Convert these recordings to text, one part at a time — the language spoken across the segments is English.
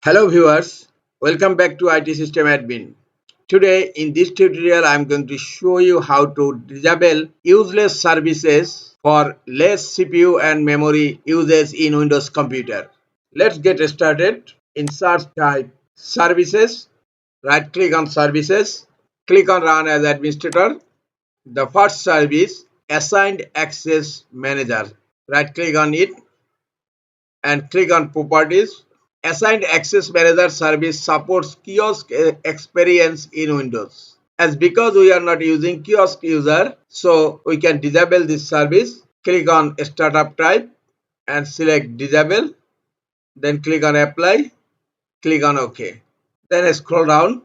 Hello viewers, welcome back to IT System Admin. Today in this tutorial I am going to show you how to disable useless services for less CPU and memory usage in Windows computer. Let's get started. In search type services, right click on services, click on run as administrator. The first service assigned access manager. Right click on it and click on properties. Assigned access manager service supports kiosk experience in Windows. As because we are not using kiosk user, so we can disable this service. Click on startup type and select disable. Then click on apply. Click on OK. Then scroll down.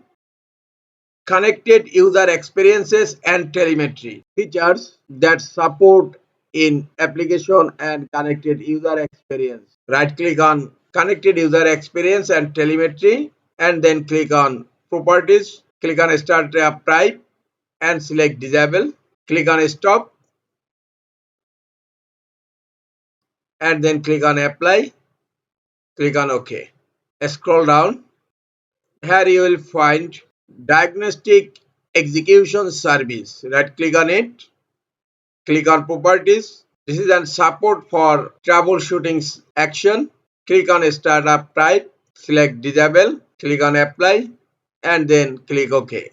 Connected user experiences and telemetry features that support in application and connected user experience. Right click on connected user experience and telemetry and then click on properties. Click on startup type and select disable. Click on stop and then click on apply. Click on OK. Scroll down. Here you will find diagnostic execution service. Right click on it. Click on properties. This is a support for troubleshooting action. Click on startup type, select disable, click on apply and then click OK.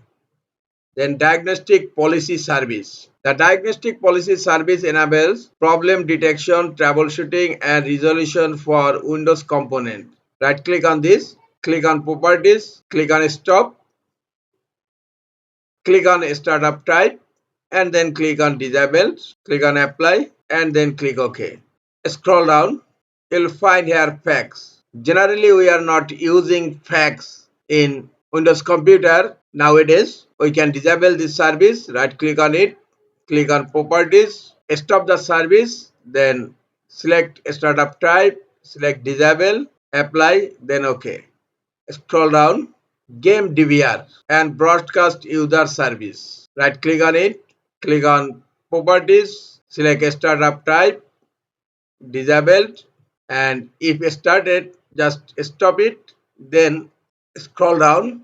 Then diagnostic policy service. The diagnostic policy service enables problem detection, troubleshooting and resolution for Windows component. Right click on this, click on properties, click on stop, click on startup type and then click on disable, click on apply and then click OK. Scroll down, you'll find here fax. Generally we are not using fax in Windows computer nowadays. We can disable this service. Right click on it, click on properties, stop the service, then select startup type, select disable, apply, then OK. Scroll down, game DVR and broadcast user service. Right click on it, click on properties, select startup type, disabled, and if started just stop it. Then scroll down,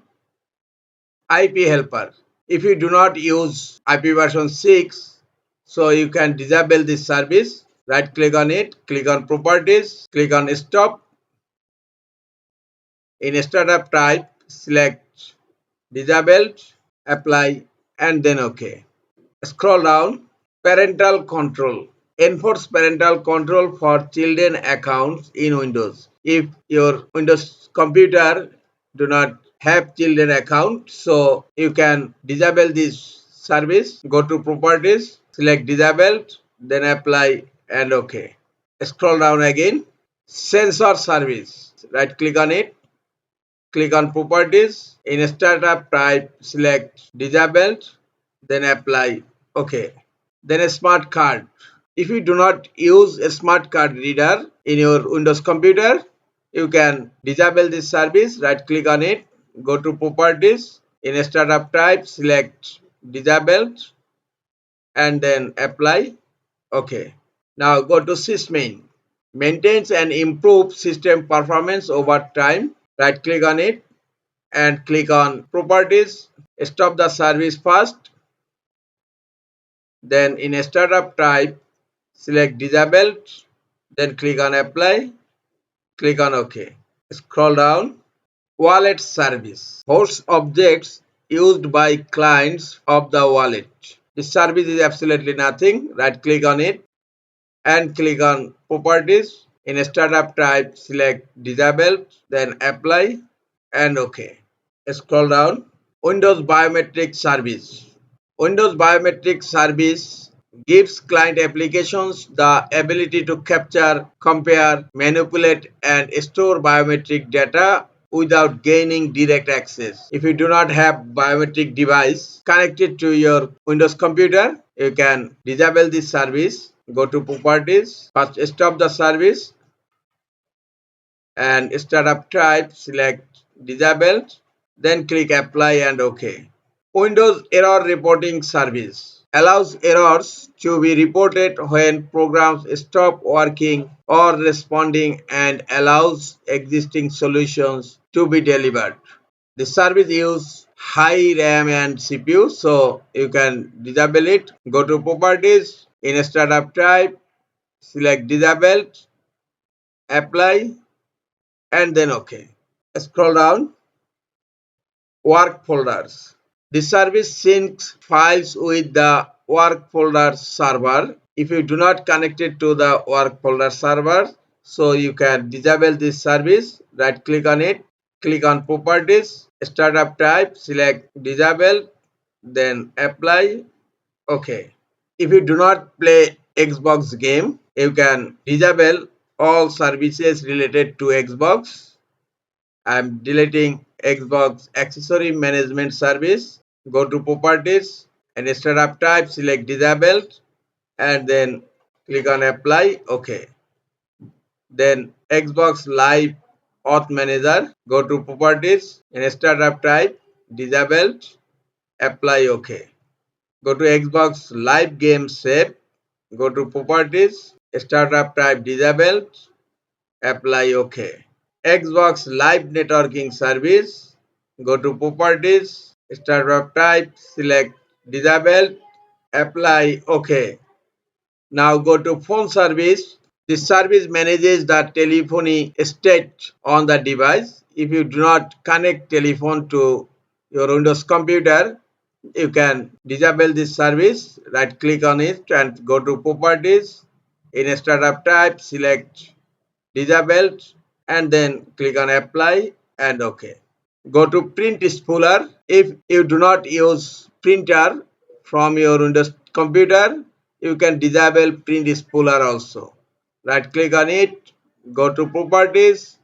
IP helper. If you do not use IP version 6, so you can disable this service. Right click on it, click on properties, click on stop. In startup type, select disabled, apply and then OK. Scroll down, parental control. Enforce parental control for children accounts in Windows. If your Windows computer do not have children account, so you can disable this service. Go to properties, select disabled, then apply and OK. Scroll down again, sensor service. Right click on it, click on properties. In startup type, select disabled, then apply OK. Then a smart card. If you do not use a smart card reader in your Windows computer, you can disable this service. Right click on it, go to properties. In a startup type, select disabled and then apply OK. Now go to sysmain. Maintains and improves system performance over time. Right click on it and click on properties. Stop the service first. Then in a startup type, select disabled, then click on apply, click on OK. Scroll down, wallet service. Hosts objects used by clients of the wallet. This service is absolutely nothing. Right click on it and click on properties. In a startup type, select disabled, then apply and OK. Scroll down, Windows biometric service. Windows biometric service gives client applications the ability to capture, compare, manipulate, and store biometric data without gaining direct access. If you do not have biometric device connected to your Windows computer, you can disable this service. Go to properties, first stop the service and startup type, select disabled, then click apply and OK. Windows error reporting service. allows errors to be reported when programs stop working or responding, and allows existing solutions to be delivered. The service use high RAM and CPU, so you can disable it. Go to properties, in startup type, select disabled, apply, and then OK. Scroll down, work folders. The service syncs files with the work folder server. If you do not connect it to the work folder server, so you can disable this service. Right click on it, click on properties, startup type, select disable, then apply. OK. If you do not play Xbox game, you can disable all services related to Xbox. I'm deleting Xbox accessory management service. Go to properties and startup type, select disabled, and then click on apply. OK. Then Xbox Live Auth Manager. Go to properties and startup type, disabled, apply. OK. Go to Xbox Live Game Save. Go to properties, startup type, disabled, apply. OK. Xbox Live Networking Service. Go to properties, startup type, select disabled, apply. OK. Now go to phone service. This service manages the telephony state on the device. If you do not connect telephone to your Windows computer, you can disable this service. Right click on it and go to properties. In startup type, select disabled, and then click on apply and OK. Go to print spooler. If you do not use printer from your Windows computer, you can disable print spooler also. Right click on it, go to properties,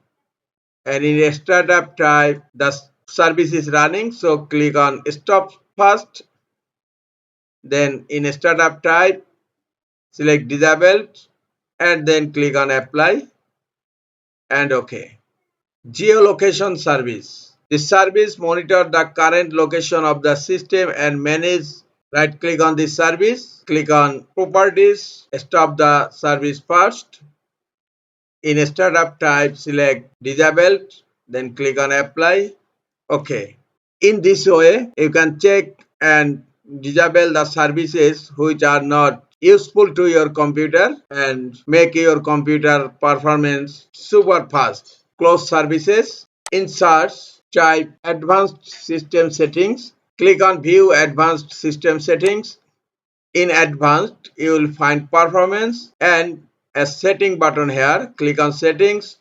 and in a startup type the service is running, so click on stop first. Then in a startup type, select disabled, and then click on apply and OK. Geolocation service. The service monitor the current location of the system and manage. Right click on the service, click on properties, stop the service first. In startup type, select disabled, then click on apply. OK. In this way, you can check and disable the services which are not useful to your computer and make your computer performance super fast. Close services. In search, type advanced system settings. Click on view advanced system settings. In advanced, you will find performance and a setting button here. Click on settings,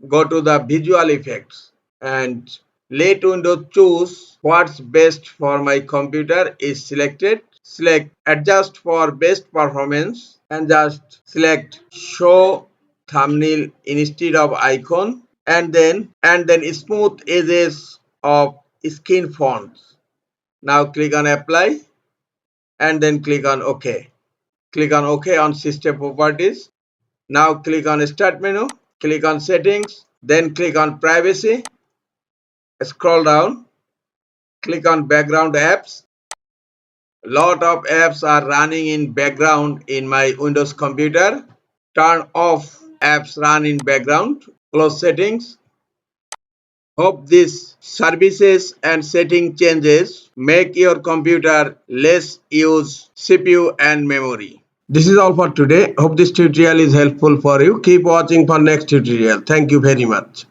go to the visual effects, and let window choose what's best for my computer is selected. Select adjust for best performance and just select show thumbnail instead of icon, and then smooth edges of skin fonts. Now click on apply and then click on OK. Click on OK on system properties. Now click on start menu, click on settings, then click on privacy, scroll down, click on background apps. Lot of apps are running in background in my Windows computer. Turn off apps run in background, close settings. Hope these services and setting changes make your computer less use CPU and memory. This is all for today. Hope this tutorial is helpful for you. Keep watching for next tutorial. Thank you very much.